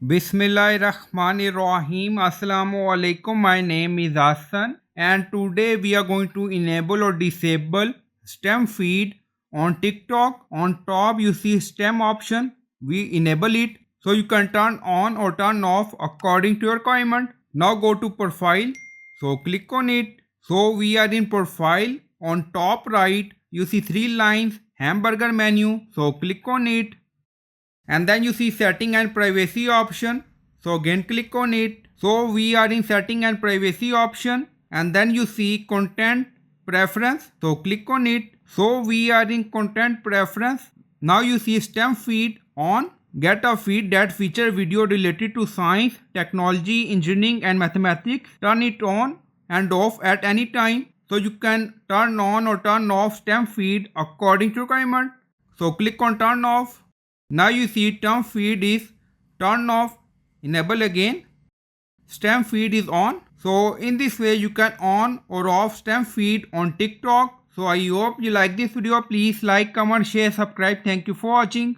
Bismillahirrahmanirrahim. Assalamu alaikum. My name is Hassan, and today we are going to enable or disable STEM feed on TikTok. On top you see STEM option. We enable it so you can turn on or turn off according to your requirement. Now go to profile. So click on it. So we are in profile. On top right you see three lines hamburger menu. So click on it, and then you see setting and privacy option. So again click on it. So we are in setting and privacy option, and then you see content preference. So click on it. So we are in content preference. Now you see STEM feed on. Get a feed that feature video related to science, technology, engineering and mathematics. Turn it on and off at any time. So you can turn on or turn off STEM feed according to requirement. So click on turn off. Now you see STEM feed is turned off. Enable again. STEM feed is on. So in this way you can on or off STEM feed on TikTok. So I hope you like this video. Please like, comment, share, subscribe. Thank you for watching.